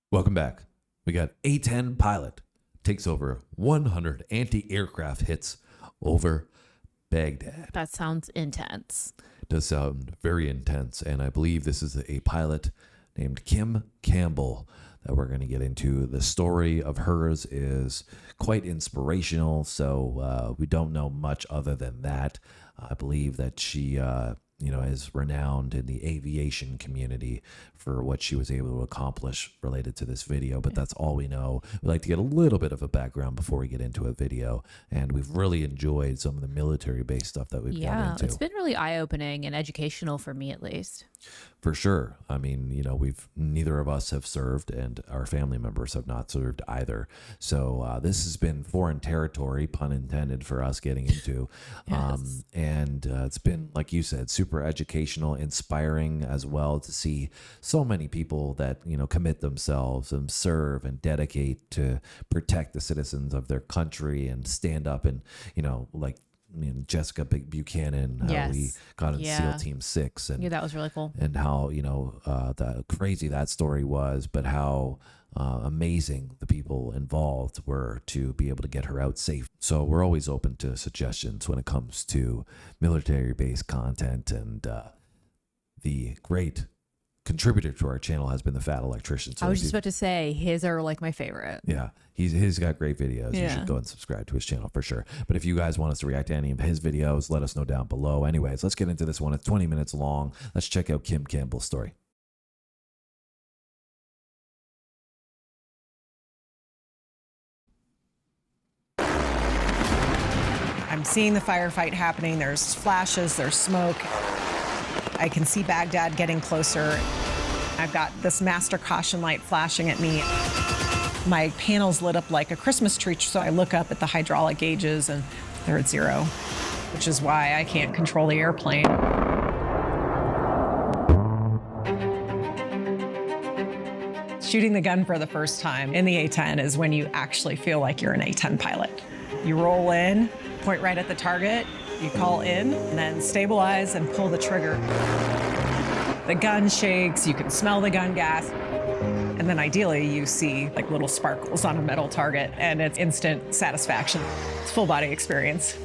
Welcome back. We got A-10 pilot takes over 100 anti-aircraft hits over Baghdad. That sounds intense. It does sound very intense, and I believe this is a pilot named Kim Campbell that we're going to get into. The story of hers is quite inspirational, so we don't know much other than that. I believe that she is renowned in the aviation community for what she was able to accomplish related to this video, but that's all we know. We like to get a little bit of a background before we get into a video, and we've really enjoyed some of the military-based stuff that we've gotten into. It's been really eye-opening and educational for me, at least. For sure. I mean, neither of us have served, and our family members have not served either. So this has been foreign territory, pun intended, for us getting into. Yes. And it's been, like you said, super educational, inspiring as well to see so many people that, commit themselves and serve and dedicate to protect the citizens of their country and stand up and, Jessica Buchanan, how we got in SEAL Team 6. And that was really cool. And how, the crazy that story was, but how amazing the people involved were to be able to get her out safe. So we're always open to suggestions when it comes to military-based content, and the great contributor to our channel has been the Fat Electrician. So I was just about to say, his are like my favorite. Yeah, he's got great videos. Yeah. You should go and subscribe to his channel for sure. But if you guys want us to react to any of his videos, let us know down below. Anyways, let's get into this one. It's 20 minutes long. Let's check out Kim Campbell's story. I'm seeing the firefight happening. There's flashes, there's smoke. I can see Baghdad getting closer. I've got this master caution light flashing at me. My panel's lit up like a Christmas tree, so I look up at the hydraulic gauges and they're at 0, which is why I can't control the airplane. Shooting the gun for the first time in the A-10 is when you actually feel like you're an A-10 pilot. You roll in, point right at the target, you call in, and then stabilize and pull the trigger. The gun shakes, you can smell the gun gas, and then ideally you see like little sparkles on a metal target, and it's instant satisfaction. It's a full body experience.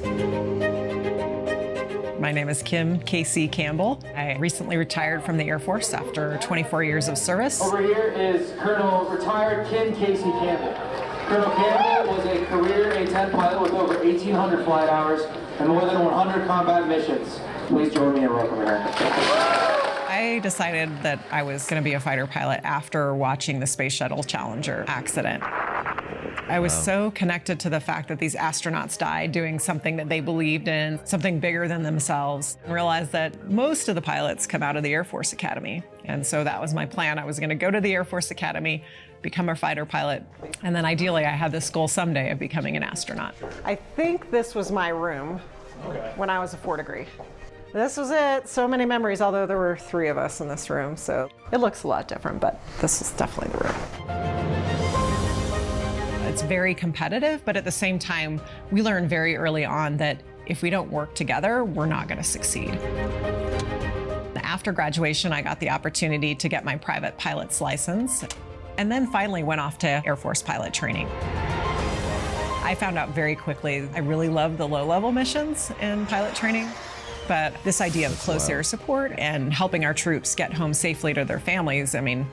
My name is Kim Campbell. I recently retired from the Air Force after 24 years of service. Over here is Colonel retired Kim Campbell. Colonel Campbell was a career A-10 pilot with over 1,800 flight hours and more than 100 combat missions. Please join me in welcoming her. I decided that I was going to be a fighter pilot after watching the Space Shuttle Challenger accident. I was so connected to the fact that these astronauts died doing something that they believed in, something bigger than themselves, and realized that most of the pilots come out of the Air Force Academy. And so that was my plan. I was going to go to the Air Force Academy, become a fighter pilot, and then ideally I had this goal someday of becoming an astronaut. I think this was my room when I was a 4 degree. This was it. So many memories, although there were 3 of us in this room, so it looks a lot different, but this is definitely the room. It's very competitive, but at the same time, we learn very early on that if we don't work together, we're not going to succeed. After graduation, I got the opportunity to get my private pilot's license, and then finally went off to Air Force pilot training. I found out very quickly I really love the low-level missions in pilot training, but this idea of close air support and helping our troops get home safely to their families, I mean,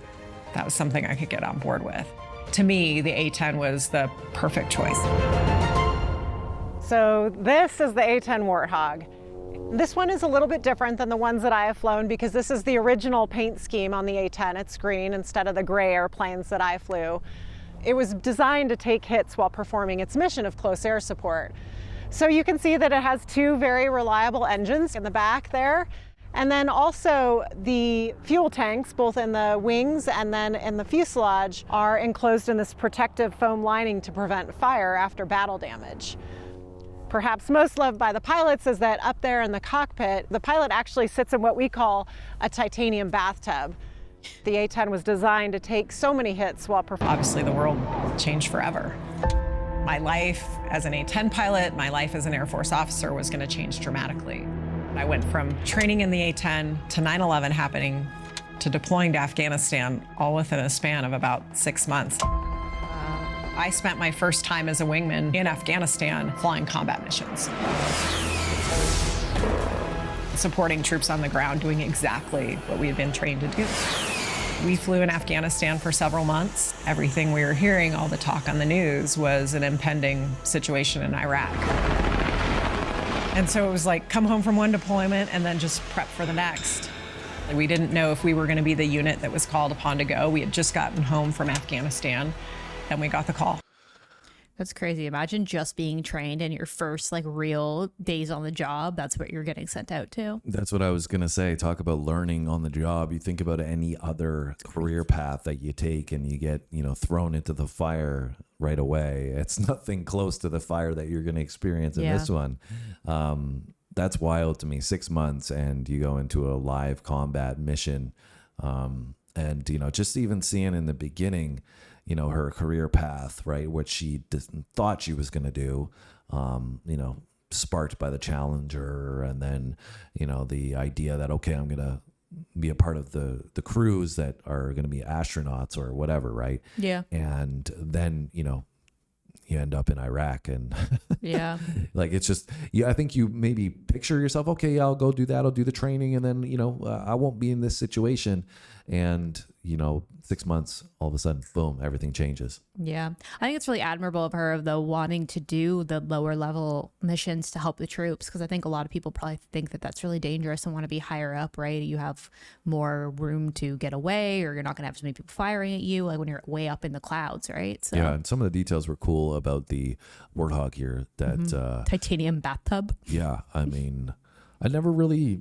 that was something I could get on board with. To me, the A-10 was the perfect choice. So this is the A-10 Warthog. This one is a little bit different than the ones that I have flown because this is the original paint scheme on the A-10. It's green instead of the gray airplanes that I flew. It was designed to take hits while performing its mission of close air support. So you can see that it has 2 very reliable engines in the back there. And then also the fuel tanks, both in the wings and then in the fuselage, are enclosed in this protective foam lining to prevent fire after battle damage. Perhaps most loved by the pilots is that up there in the cockpit, the pilot actually sits in what we call a titanium bathtub. The A-10 was designed to take so many hits while performing. Obviously the world changed forever. My life as an A-10 pilot, my life as an Air Force officer was going to change dramatically. I went from training in the A-10 to 9/11 happening to deploying to Afghanistan all within a span of about 6 months. I spent my first time as a wingman in Afghanistan flying combat missions, supporting troops on the ground, doing exactly what we had been trained to do. We flew in Afghanistan for several months. Everything we were hearing, all the talk on the news, was an impending situation in Iraq. And so it was like, come home from one deployment and then just prep for the next. We didn't know if we were going to be the unit that was called upon to go. We had just gotten home from Afghanistan, and we got the call. That's crazy. Imagine just being trained in your first like real days on the job. That's what you're getting sent out to. That's what I was going to say. Talk about learning on the job. You think about any other career path that you take and you get, thrown into the fire right away. It's nothing close to the fire that you're going to experience in this one. That's wild to me. 6 months and you go into a live combat mission. And, just even seeing in the beginning, her career path, right? What she thought she was going to do, sparked by the Challenger. And then, the idea that, okay, I'm going to be a part of the crews that are going to be astronauts or whatever. Right. Yeah. And then, you end up in Iraq and yeah, like, it's just, I think you maybe picture yourself, okay, I'll go do that. I'll do the training. And then, I won't be in this situation. And, 6 months, all of a sudden, boom, everything changes. yeah. I think it's really admirable of her, though, wanting to do the lower level missions to help the troops, because I think a lot of people probably think that that's really dangerous and want to be higher up, right? You have more room to get away, or you're not going to have so many people firing at you, like when you're way up in the clouds, right? So Yeah, and some of the details were cool about the Warthog here. That titanium bathtub. Yeah, I mean, I never really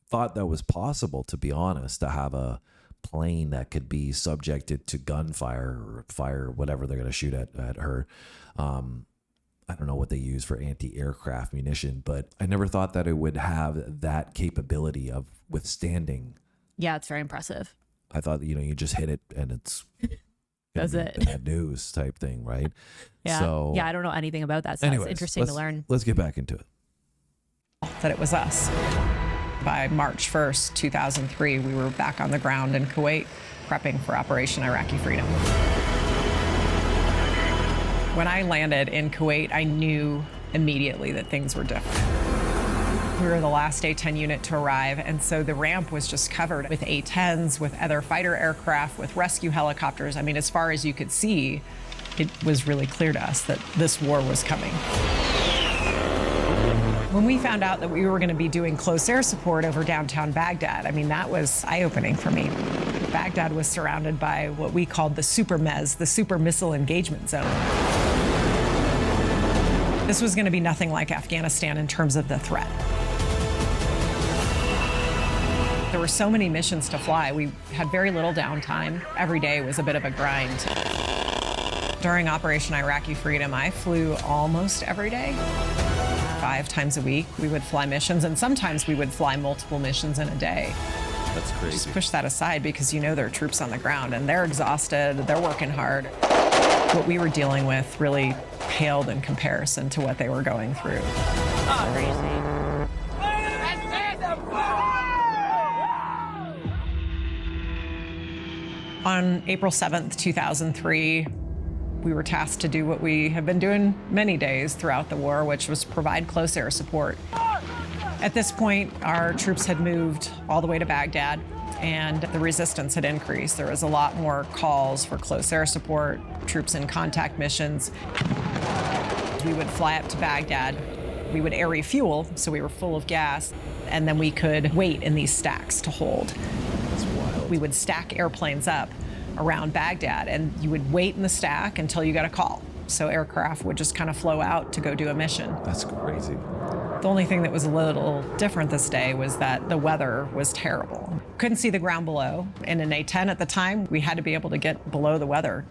thought that was possible, to be honest, to have a plane that could be subjected to gunfire or fire, whatever they're going to shoot at her. I don't know what they use for anti-aircraft munition, but I never thought that it would have that capability of withstanding. Yeah, it's very impressive. I thought, you just hit it and it's That's it. bad news type thing, right? Yeah. So, yeah, I don't know anything about that, so anyways, it's interesting to learn. Let's get back into it. That it was us. By March 1st, 2003, we were back on the ground in Kuwait, prepping for Operation Iraqi Freedom. When I landed in Kuwait, I knew immediately that things were different. We were the last A-10 unit to arrive, and so the ramp was just covered with A-10s, with other fighter aircraft, with rescue helicopters. I mean, as far as you could see, it was really clear to us that this war was coming. When we found out that we were going to be doing close air support over downtown Baghdad, I mean, that was eye-opening for me. Baghdad was surrounded by what we called the super MES, the super missile engagement zone. This was going to be nothing like Afghanistan in terms of the threat. There were so many missions to fly. We had very little downtime. Every day was a bit of a grind. During Operation Iraqi Freedom, I flew almost every day. 5 times a week, we would fly missions, and sometimes we would fly multiple missions in a day. That's crazy. Just push that aside because there are troops on the ground, and they're exhausted, they're working hard. What we were dealing with really paled in comparison to what they were going through. On April 7th, 2003, we were tasked to do what we have been doing many days throughout the war, which was provide close air support. At this point, our troops had moved all the way to Baghdad, and the resistance had increased. There was a lot more calls for close air support, troops in contact missions. We would fly up to Baghdad. We would air refuel, so we were full of gas, and then we could wait in these stacks to hold. That's wild. We would stack airplanes up around Baghdad, and you would wait in the stack until you got a call. So aircraft would just kind of flow out to go do a mission. That's crazy. The only thing that was a little different this day was that the weather was terrible. Couldn't see the ground below. In an A-10 at the time, we had to be able to get below the weather.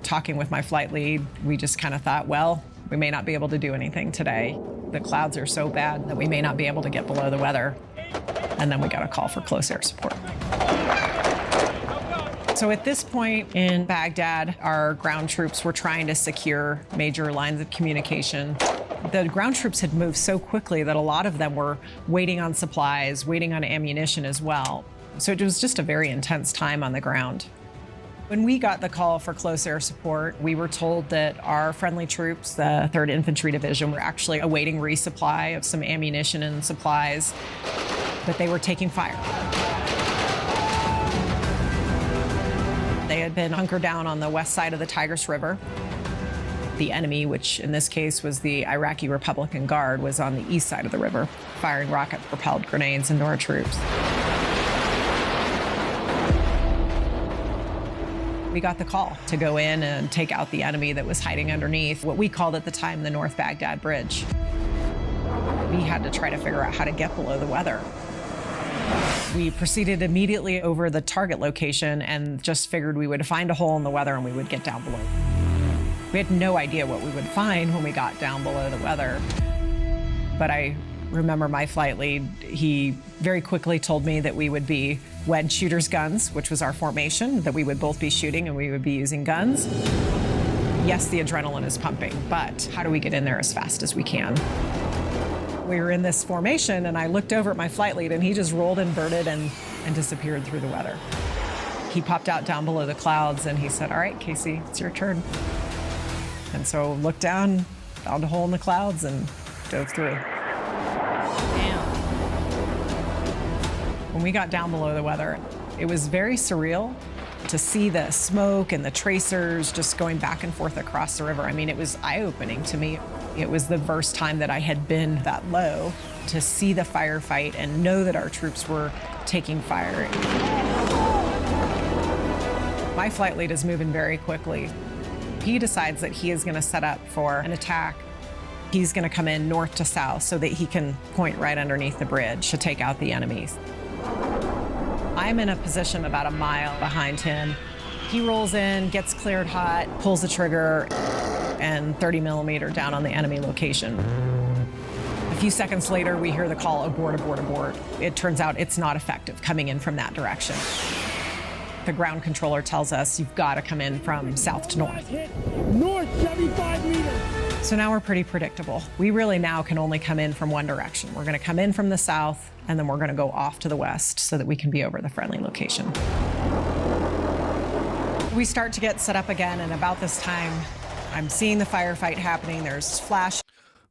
Talking with my flight lead, we just kind of thought, well, we may not be able to do anything today. The clouds are so bad that we may not be able to get below the weather. And then we got a call for close air support. So at this point in Baghdad, our ground troops were trying to secure major lines of communication. The ground troops had moved so quickly that a lot of them were waiting on supplies, waiting on ammunition as well. So it was just a very intense time on the ground. When we got the call for close air support, we were told that our friendly troops, the 3rd Infantry Division, were actually awaiting resupply of some ammunition and supplies, but they were taking fire. They had been hunkered down on the west side of the Tigris River. The enemy, which in this case was the Iraqi Republican Guard, was on the east side of the river, firing rocket-propelled grenades into our troops. We got the call to go in and take out the enemy that was hiding underneath what we called at the time the North Baghdad Bridge. We had to try to figure out how to get below the weather. We proceeded immediately over the target location and just figured we would find a hole in the weather and we would get down below. We had no idea what we would find when we got down below the weather. But I remember my flight lead, he very quickly told me that we would be wedge shooters guns, which was our formation, that we would both be shooting and we would be using guns. Yes, the adrenaline is pumping, but how do we get in there as fast as we can? We were in this formation and I looked over at my flight lead and he just rolled inverted and disappeared through the weather. He popped out down below the clouds and he said, "All right, Casey, it's your turn." And so looked down, found a hole in the clouds and dove through. When we got down below the weather, it was very surreal to see the smoke and the tracers just going back and forth across the river. I mean, it was eye-opening to me. It was the first time that I had been that low to see the firefight and know that our troops were taking fire. My flight lead is moving very quickly. He decides that he is going to set up for an attack. He's going to come in north to south so that he can point right underneath the bridge to take out the enemies. I'm in a position about a mile behind him. He rolls in, gets cleared hot, pulls the trigger, and 30 millimeter down on the enemy location. A few seconds later, we hear the call, abort, abort, abort. It turns out it's not effective coming in from that direction. The ground controller tells us you've got to come in from south to north. North, 75 meters. So now we're pretty predictable. We really now can only come in from one direction. We're going to come in from the south, and then we're going to go off to the west so that we can be over the friendly location. We start to get set up again, and about this time, I'm seeing the firefight happening. There's flash.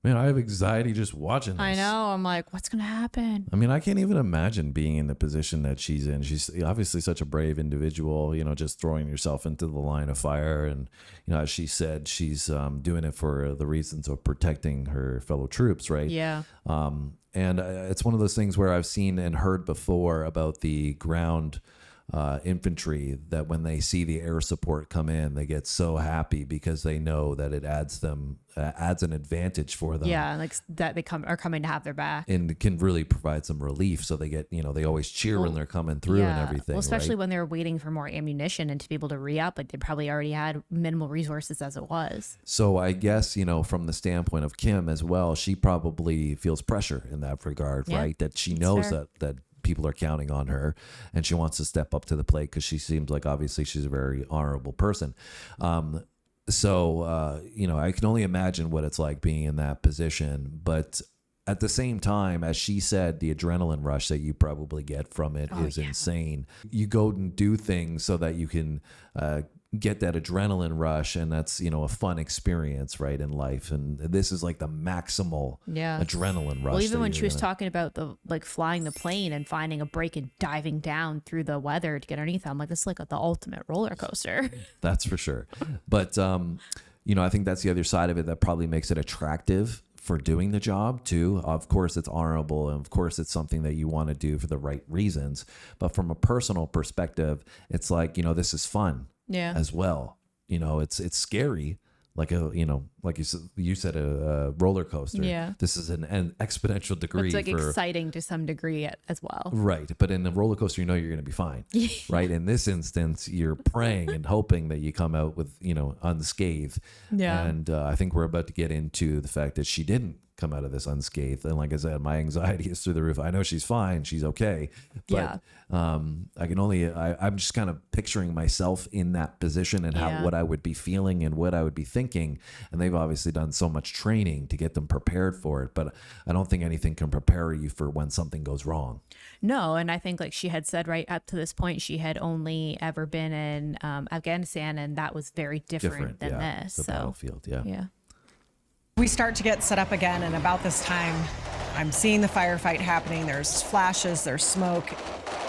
Man, I have anxiety just watching this. I know. I'm like, what's going to happen? I mean, I can't even imagine being in the position that she's in. She's obviously such a brave individual, just throwing yourself into the line of fire. And, as she said, she's doing it for the reasons of protecting her fellow troops, right? Yeah. And it's one of those things where I've seen and heard before about the ground infantry that when they see the air support come in, they get so happy because they know that it adds an advantage for them. Yeah, like that they are coming to have their back. And can really provide some relief. So they get, they always cheer when they're coming through and everything. Well, especially right? when they're waiting for more ammunition and to be able to re-up, like they probably already had minimal resources as it was. So I guess, from the standpoint of Kim as well, she probably feels pressure in that regard, right? That she knows that people are counting on her and she wants to step up to the plate because she seems like obviously she's a very honorable person. So I can only imagine what it's like being in that position. But at the same time, as she said, the adrenaline rush that you probably get from it is insane. You go and do things so that you can get that adrenaline rush, and that's a fun experience, right, in life. And this is like the maximal adrenaline rush. Well, even when she was talking about the flying the plane and finding a break and diving down through the weather to get underneath, I'm like, this is like the ultimate roller coaster. That's for sure. But I think that's the other side of it that probably makes it attractive for doing the job too. Of course it's honorable, and of course it's something that you want to do for the right reasons, but from a personal perspective, it's like, this is fun as well. It's scary, like like you said, a roller coaster. Yeah. This is an exponential degree. It's like exciting to some degree as well. Right. But in the roller coaster, you're going to be fine. Right. In this instance, you're praying and hoping that you come out with, unscathed. Yeah. And I think we're about to get into the fact that she didn't come out of this unscathed. And like I said, my anxiety is through the roof. I know she's fine. She's okay. But I can only, I'm just kind of picturing myself in that position and what I would be feeling and what I would be thinking. And they've obviously done so much training to get them prepared for it. But I don't think anything can prepare you for when something goes wrong. No, and I think like she had said right up to this point, she had only ever been in Afghanistan, and that was very different than this. The battlefield, yeah. We start to get set up again, and about this time, I'm seeing the firefight happening. There's flashes, there's smoke,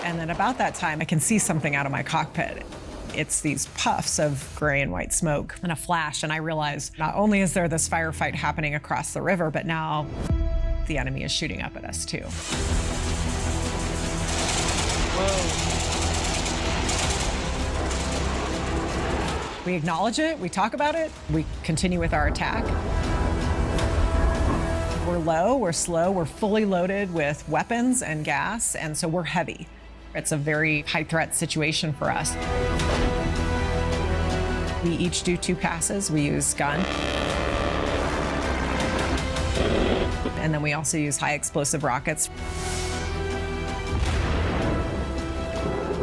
and then about that time, I can see something out of my cockpit. It's these puffs of gray and white smoke and a flash, and I realize not only is there this firefight happening across the river, but now the enemy is shooting up at us too. Whoa. We acknowledge it, we talk about it, we continue with our attack. We're low, we're slow, we're fully loaded with weapons and gas, and so we're heavy. It's a very high threat situation for us. We each do 2 passes. We use gun. And then we also use high explosive rockets.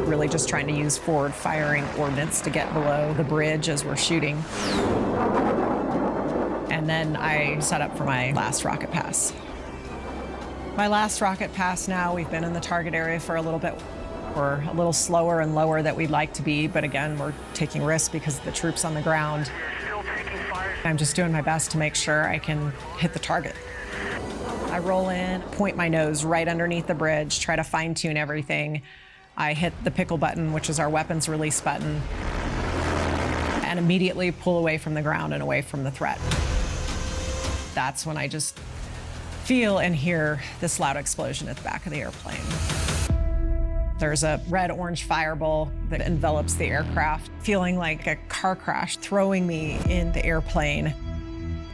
Really just trying to use forward firing ordnance to get below the bridge as we're shooting. And then I set up for my last rocket pass. My last rocket pass now, we've been in the target area for a little bit. We're a little slower and lower than we'd like to be, but again, we're taking risks because of the troops on the ground. I'm just doing my best to make sure I can hit the target. I roll in, point my nose right underneath the bridge, try to fine-tune everything. I hit the pickle button, which is our weapons release button, and immediately pull away from the ground and away from the threat. That's when I just feel and hear this loud explosion at the back of the airplane. There's a red-orange fireball that envelops the aircraft, feeling like a car crash, throwing me in the airplane,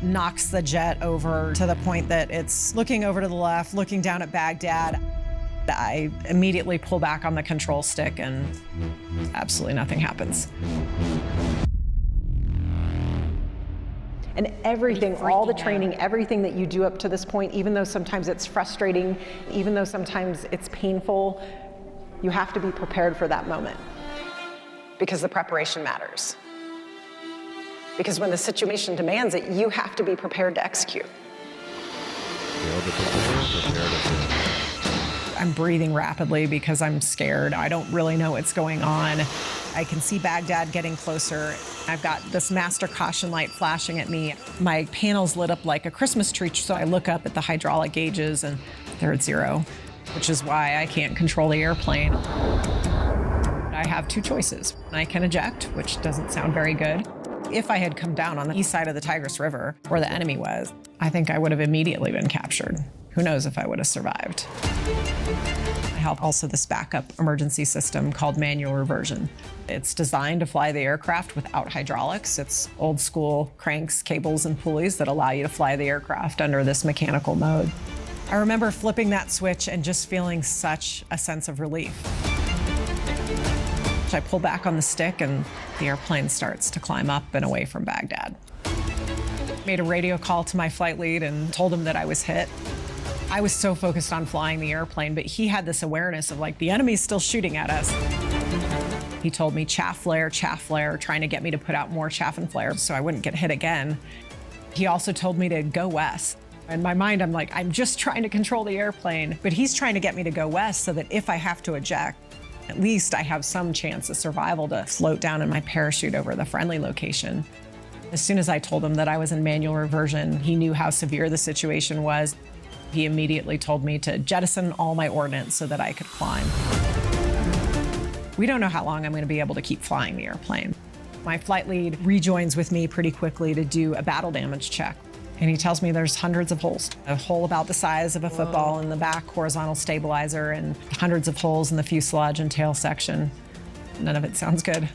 knocks the jet over to the point that it's looking over to the left, looking down at Baghdad. I immediately pull back on the control stick and absolutely nothing happens. And everything, all the training, everything that you do up to this point, even though sometimes it's frustrating, even though sometimes it's painful, you have to be prepared for that moment. Because the preparation matters. Because when the situation demands it, you have to be prepared to execute. I'm breathing rapidly because I'm scared. I don't really know what's going on. I can see Baghdad getting closer. I've got this master caution light flashing at me. My panel's lit up like a Christmas tree, so I look up at the hydraulic gauges and they're at 0, which is why I can't control the airplane. I have 2 choices. I can eject, which doesn't sound very good. If I had come down on the east side of the Tigris River, where the enemy was, I think I would have immediately been captured. Who knows if I would have survived. I have also this backup emergency system called manual reversion. It's designed to fly the aircraft without hydraulics. It's old school cranks, cables, and pulleys that allow you to fly the aircraft under this mechanical mode. I remember flipping that switch and just feeling such a sense of relief. I pull back on the stick and the airplane starts to climb up and away from Baghdad. Made a radio call to my flight lead and told him that I was hit. I was so focused on flying the airplane, but he had this awareness of like, the enemy's still shooting at us. He told me chaff flare, trying to get me to put out more chaff and flare so I wouldn't get hit again. He also told me to go west. In my mind, I'm like, I'm just trying to control the airplane, but he's trying to get me to go west so that if I have to eject, at least I have some chance of survival to float down in my parachute over the friendly location. As soon as I told him that I was in manual reversion, he knew how severe the situation was. He immediately told me to jettison all my ordnance so that I could climb. We don't know how long I'm going to be able to keep flying the airplane. My flight lead rejoins with me pretty quickly to do a battle damage check. And he tells me there's hundreds of holes. A hole about the size of a football in the back horizontal stabilizer and hundreds of holes in the fuselage and tail section. None of it sounds good.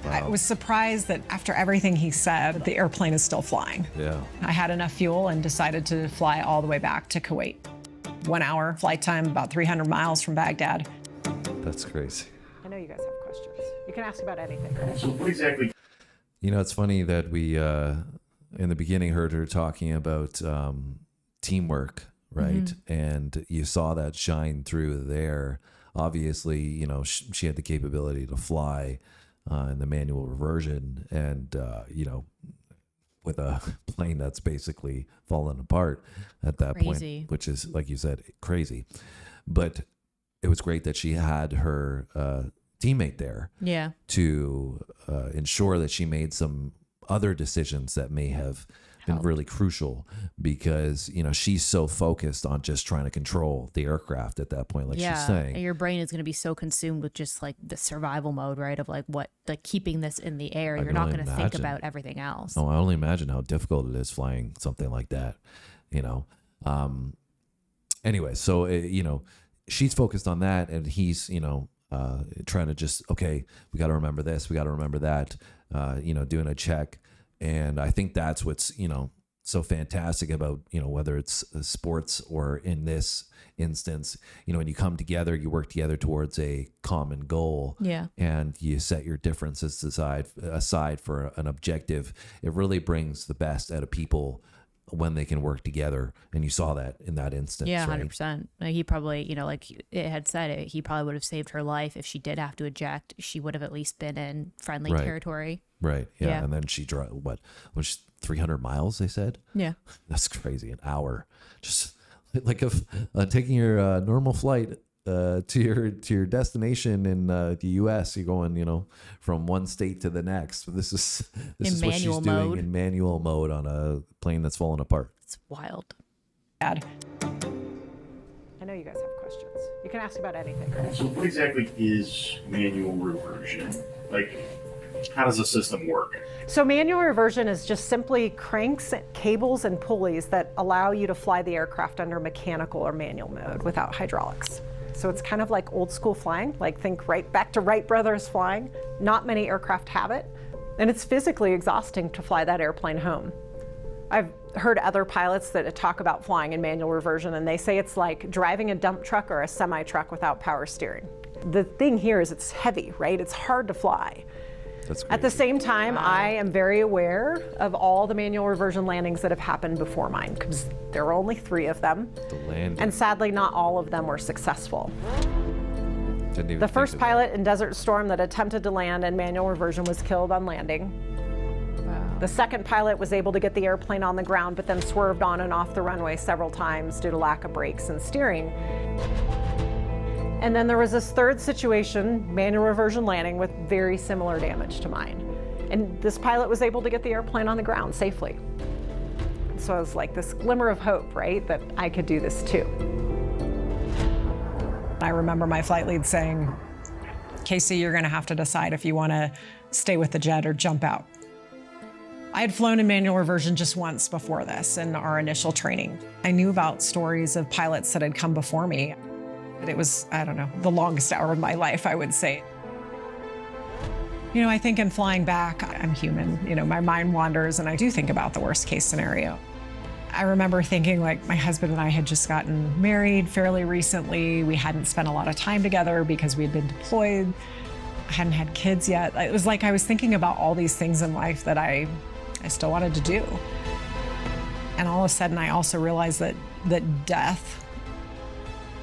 Wow. I was surprised that after everything he said, the airplane is still flying. Yeah. I had enough fuel and decided to fly all the way back to Kuwait. 1 hour flight time, about 300 miles from Baghdad. That's crazy. I know you guys have questions. You can ask about anything. So what exactly? You know, it's funny that we, in the beginning, heard her talking about teamwork, right? And you saw that shine through there. Obviously, you know, she had the capability to fly in the manual reversion, and you know, with a plane that's basically fallen apart at that Crazy. point, which is, like you said, crazy. But it was great that she had her teammate there Yeah. to ensure that she made some other decisions that may have been really crucial, because, you know, she's so focused on just trying to control the aircraft at that point, like she's saying. Your brain is going to be so consumed with just like the survival mode, right? Of like keeping this in the air. You're not can going to only think imagine. about everything else. Oh, I only imagine how difficult it is flying something like that, you know. Anyway, so, you know, she's focused on that, and he's, you know, trying to just, okay, we got to remember this, we got to remember that, you know, doing a check. And I think that's what's, you know, so fantastic about, you know, whether it's sports or in this instance, you know, when you come together, you work together towards a common goal. Yeah. And you set your differences aside for an objective. It really brings the best out of people when they can work together. And you saw that in that instance. Yeah, right? 100%. Like he probably, you know, like it had said, he probably would have saved her life if she did have to eject. She would have at least been in friendly Right. territory. Right. Yeah. Yeah. And then she drove, what was 300 miles, they said? Yeah. That's crazy. An hour. Just like if taking your normal flight to your destination in the U.S., you're going, you know, from one state to the next. This is what she's doing mode. in manual mode on a plane that's fallen apart. It's wild. Dad. I know you guys have questions. You can ask about anything. So what exactly is manual reversion? Like, how does the system work? So manual reversion is just simply cranks, cables, and pulleys that allow you to fly the aircraft under mechanical or manual mode without hydraulics. So it's kind of like old school flying, like think right back to Wright brothers flying. Not many aircraft have it, and it's physically exhausting to fly that airplane home. I've heard other pilots that talk about flying in manual reversion, and they say it's like driving a dump truck or a semi-truck without power steering. The thing here is it's heavy, right? It's hard to fly. That's At the crazy. same time, I am very aware of all the manual reversion landings that have happened before mine, because there were only 3 of them. The landing. And sadly, not all of them were successful. Didn't even The think first of pilot in Desert Storm that attempted to land in manual reversion was killed on landing. The second pilot was able to get the airplane on the ground, but then swerved on and off the runway several times due to lack of brakes and steering. And then there was this third situation, manual reversion landing, with very similar damage to mine. And this pilot was able to get the airplane on the ground safely. So it was like this glimmer of hope, right, that I could do this too. I remember my flight lead saying, Casey, you're going to have to decide if you want to stay with the jet or jump out. I had flown in manual reversion just once before this in our initial training. I knew about stories of pilots that had come before me. It was, I don't know, the longest hour of my life, I would say. You know, I think in flying back, I'm human. You know, my mind wanders and I do think about the worst case scenario. I remember thinking like my husband and I had just gotten married fairly recently. We hadn't spent a lot of time together because we had been deployed. I hadn't had kids yet. It was like I was thinking about all these things in life that I still wanted to do. And all of a sudden I also realized that death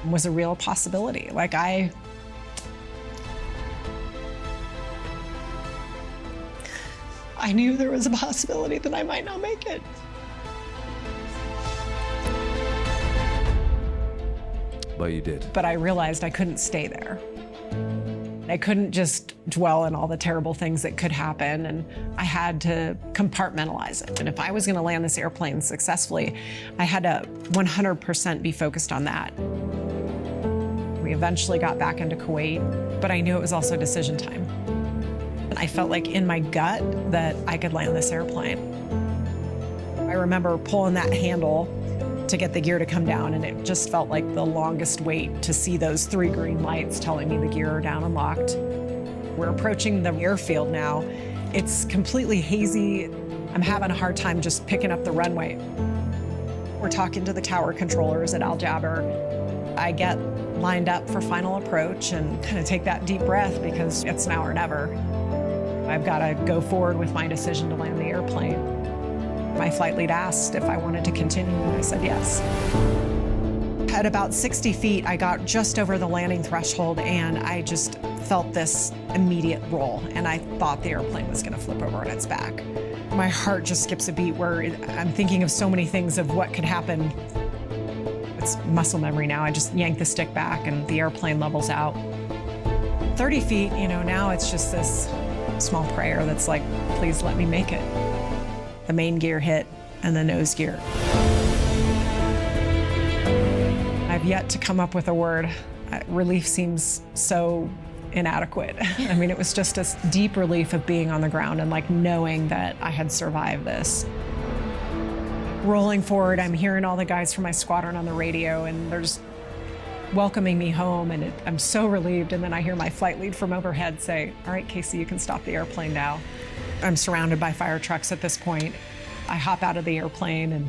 was a real possibility. Like I knew there was a possibility that I might not make it. But you did. But I realized I couldn't stay there. I couldn't just dwell on all the terrible things that could happen, and I had to compartmentalize it. And if I was going to land this airplane successfully, I had to 100% be focused on that. We eventually got back into Kuwait, but I knew it was also decision time. And I felt like in my gut that I could land this airplane. I remember pulling that handle to get the gear to come down, and it just felt like the longest wait to see those 3 green lights telling me the gear are down and locked. We're approaching the airfield now. It's completely hazy. I'm having a hard time just picking up the runway. We're talking to the tower controllers at Al Jaber. I get lined up for final approach and kind of take that deep breath because it's now or never. I've got to go forward with my decision to land the airplane. My flight lead asked if I wanted to continue, and I said yes. At about 60 feet, I got just over the landing threshold, and I just felt this immediate roll, and I thought the airplane was going to flip over on its back. My heart just skips a beat where I'm thinking of so many things of what could happen. It's muscle memory now. I just yank the stick back, and the airplane levels out. 30 feet, now it's just this small prayer that's like, please let me make it. The main gear hit, and the nose gear. I've yet to come up with a word. Relief seems so inadequate. I mean, it was just a deep relief of being on the ground and like knowing that I had survived this. Rolling forward, I'm hearing all the guys from my squadron on the radio, and they're just welcoming me home, and I'm so relieved. And then I hear my flight lead from overhead say, all right, Casey, you can stop the airplane now. I'm surrounded by fire trucks at this point. I hop out of the airplane, and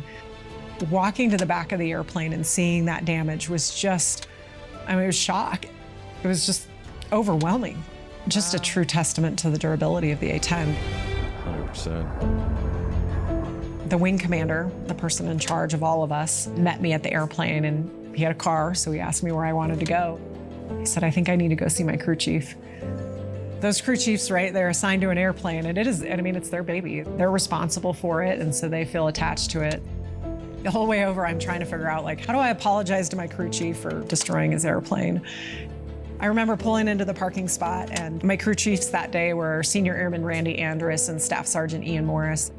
walking to the back of the airplane and seeing that damage was just, it was shock. It was just overwhelming. Just a true testament to the durability of the A-10. 100%. The wing commander, the person in charge of all of us, met me at the airplane, and he had a car, so he asked me where I wanted to go. He said, I think I need to go see my crew chief. Those crew chiefs, right, they're assigned to an airplane, and it's their baby. They're responsible for it, and so they feel attached to it. The whole way over, I'm trying to figure out, how do I apologize to my crew chief for destroying his airplane? I remember pulling into the parking spot, and my crew chiefs that day were Senior Airman Randy Andrus and Staff Sergeant Ian Morris.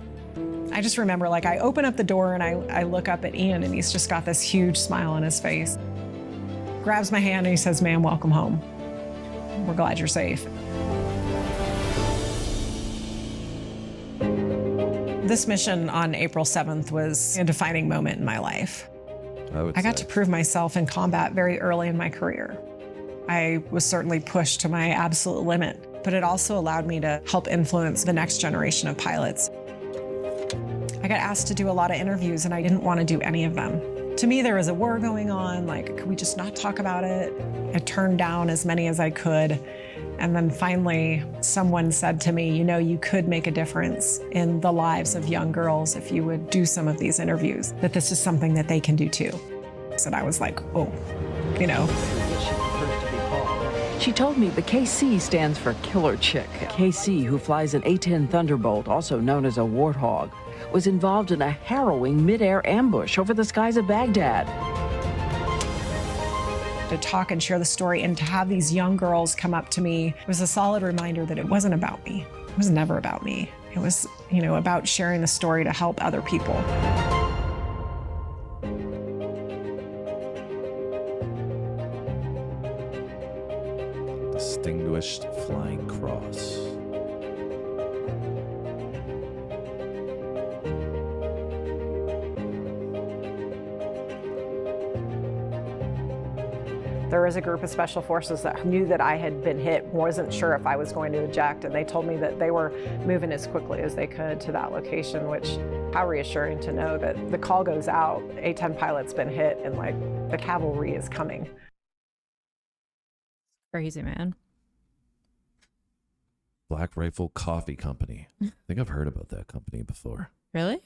I just remember, I open up the door and I look up at Ian, and he's just got this huge smile on his face. Grabs my hand and he says, ma'am, welcome home. We're glad you're safe. This mission on April 7th was a defining moment in my life. I got to prove myself in combat very early in my career. I was certainly pushed to my absolute limit, but it also allowed me to help influence the next generation of pilots. I got asked to do a lot of interviews, and I didn't want to do any of them. To me, there was a war going on, could we just not talk about it? I turned down as many as I could. And then finally, someone said to me, you could make a difference in the lives of young girls if you would do some of these interviews, that this is something that they can do too. So I was like, oh, She told me the KC stands for Killer Chick. KC, who flies an A-10 Thunderbolt, also known as a Warthog, was involved in a harrowing mid-air ambush over the skies of Baghdad. To talk and share the story and to have these young girls come up to me was a solid reminder that it wasn't about me. It was never about me. It was, about sharing the story to help other people. Distinguished Flying Cross. There was a group of special forces that knew that I had been hit, wasn't sure if I was going to eject, and they told me that they were moving as quickly as they could to that location, which, how reassuring to know that the call goes out, A-10 pilot's been hit, and the cavalry is coming. Crazy, man. Black Rifle Coffee Company. I think I've heard about that company before. Really?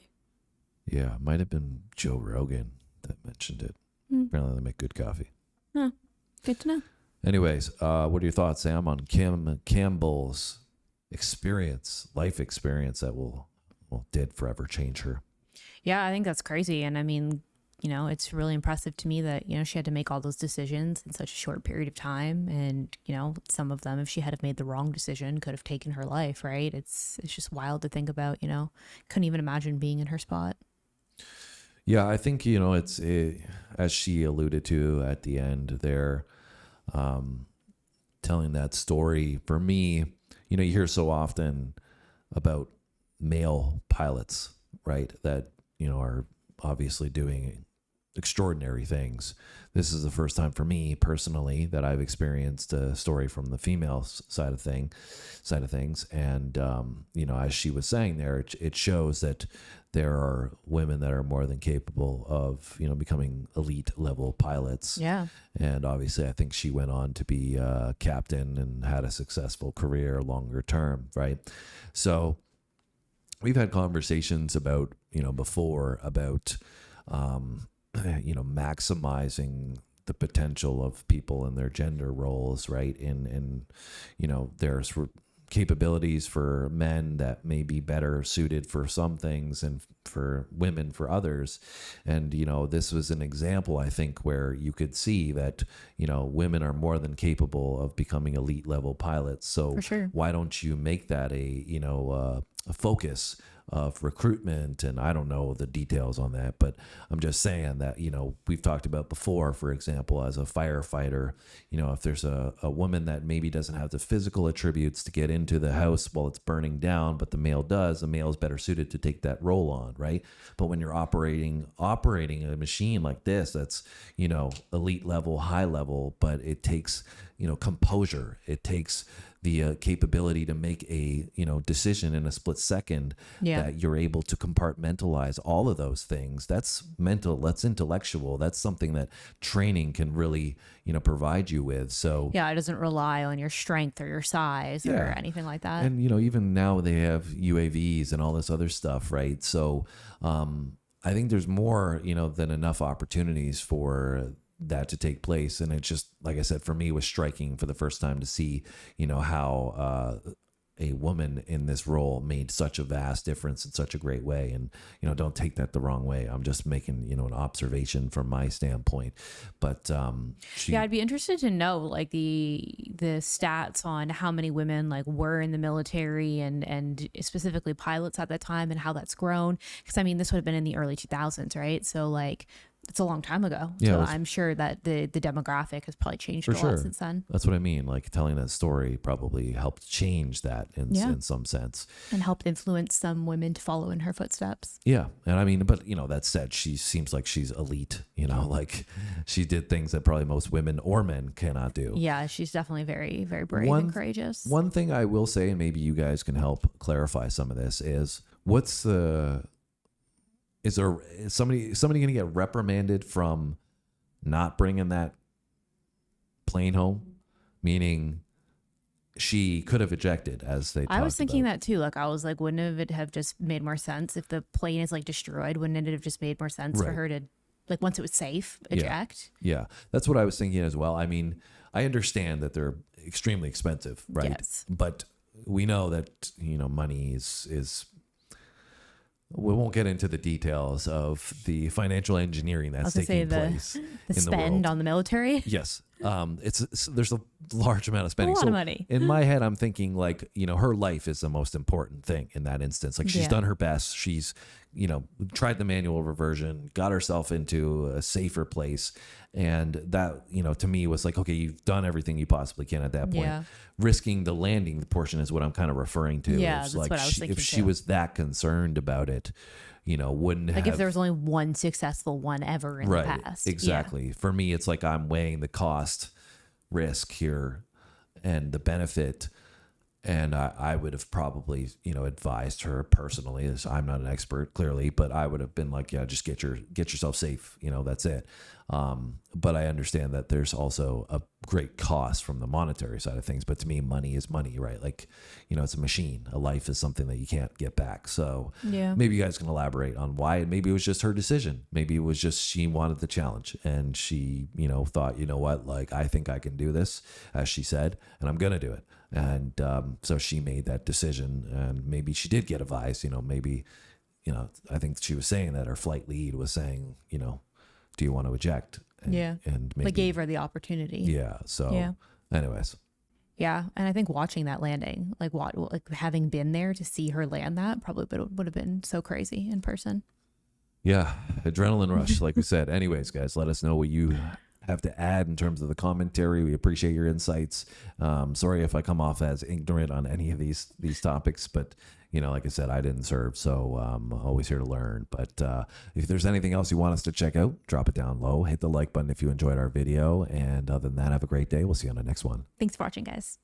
Yeah, it might have been Joe Rogan that mentioned it. Apparently they make good coffee. Huh. Good to know. Anyways, what are your thoughts, Sam, on Kim Campbell's life experience that did forever change her? Yeah, I think that's crazy. And I mean, it's really impressive to me that, she had to make all those decisions in such a short period of time. And, some of them, if she had have made the wrong decision, could have taken her life, right? It's just wild to think about, couldn't even imagine being in her spot. Yeah, I think, as she alluded to at the end there, telling that story, for me, you hear so often about male pilots, right, that, are obviously doing extraordinary things. This is the first time for me personally that I've experienced a story from the female side of things. And, as she was saying there, it shows that there are women that are more than capable of, becoming elite level pilots. Yeah. And obviously I think she went on to be a captain and had a successful career longer term. Right. So we've had conversations about, before about, maximizing the potential of people and their gender roles, right? And there's capabilities for men that may be better suited for some things and for women for others. And, this was an example, I think, where you could see that, women are more than capable of becoming elite level pilots. So For sure. why don't you make that a focus of recruitment? And I don't know the details on that, but I'm just saying that, we've talked about before, for example, as a firefighter, if there's a woman that maybe doesn't have the physical attributes to get into the house while it's burning down, but the male does, the male is better suited to take that role on, right? But when you're operating a machine like this, that's, elite level, high level, but it takes, composure. It takes the capability to make a decision in a split second, that you're able to compartmentalize all of those things. That's mental, that's intellectual, that's something that training can really provide you with. So Yeah, it doesn't rely on your strength or your size or anything like that. and even now they have UAVs and all this other stuff, right? So I think there's more than enough opportunities for that to take place. And it's just, like I said, for me, it was striking for the first time to see how a woman in this role made such a vast difference in such a great way. And don't take that the wrong way, I'm just making an observation from my standpoint. But I'd be interested to know like the stats on how many women like were in the military and specifically pilots at that time, and how that's grown, because I mean this would have been in the early 2000s, right? So like it's a long time ago. So I'm sure that the demographic has probably changed a lot since then. That's what I mean. Like telling that story probably helped change that in some sense. And helped influence some women to follow in her footsteps. Yeah. And I mean, but that said, she seems like she's elite, like she did things that probably most women or men cannot do. Yeah, she's definitely very, very brave and courageous. One thing I will say, and maybe you guys can help clarify some of this, is is somebody going to get reprimanded from not bringing that plane home? Meaning she could have ejected, as they I was talked thinking about. that too. Like I was like, wouldn't it have just made more sense if the plane is like destroyed? Wouldn't it have just made more sense for Right. her to, like, once it was safe, eject? Yeah, that's what I was thinking as well. I mean, I understand that they're extremely expensive, right? Yes. But we know that money is. We won't get into the details of the financial engineering that's taking place The in the spend world. on the military. Yes. There's a large amount of spending. A lot of money. In my head, I'm thinking like, her life is the most important thing in that instance. Like she's done her best. She's, tried the manual reversion, got herself into a safer place. And that, to me was like, okay, you've done everything you possibly can at that point. Yeah. Risking the landing portion is what I'm kind of referring to. Yeah, It's that's like what I was thinking if she too. was that concerned about it, wouldn't have. Like if there was only one successful one ever in the past. Exactly. For me, it's like I'm weighing the cost risk here and the benefit. And I would have probably, advised her personally, as I'm not an expert clearly, but I would have been like, yeah, just get yourself safe. That's it. But I understand that there's also a great cost from the monetary side of things. But to me, money is money, right? Like, it's a machine. A life is something that you can't get back. So maybe you guys can elaborate on why. Maybe it was just her decision. Maybe it was just she wanted the challenge and she, thought, what, like, I think I can do this, as she said, and I'm going to do it. And so she made that decision, and maybe she did get advised, maybe, I think she was saying that her flight lead was saying, do you want to eject? And, and maybe, Like gave her the opportunity. Yeah. So anyways. Yeah. And I think watching that landing, like having been there to see her land that probably would have been so crazy in person. Yeah. Adrenaline rush, like we said. Anyways, guys, let us know what you have to add in terms of the commentary. We appreciate your insights. Sorry if I come off as ignorant on any of these topics, but like I said, I didn't serve, so I'm always here to learn. But if there's anything else you want us to check out, drop it down low. Hit the like button if you enjoyed our video. And other than that, have a great day. We'll see you on the next one. Thanks for watching, guys.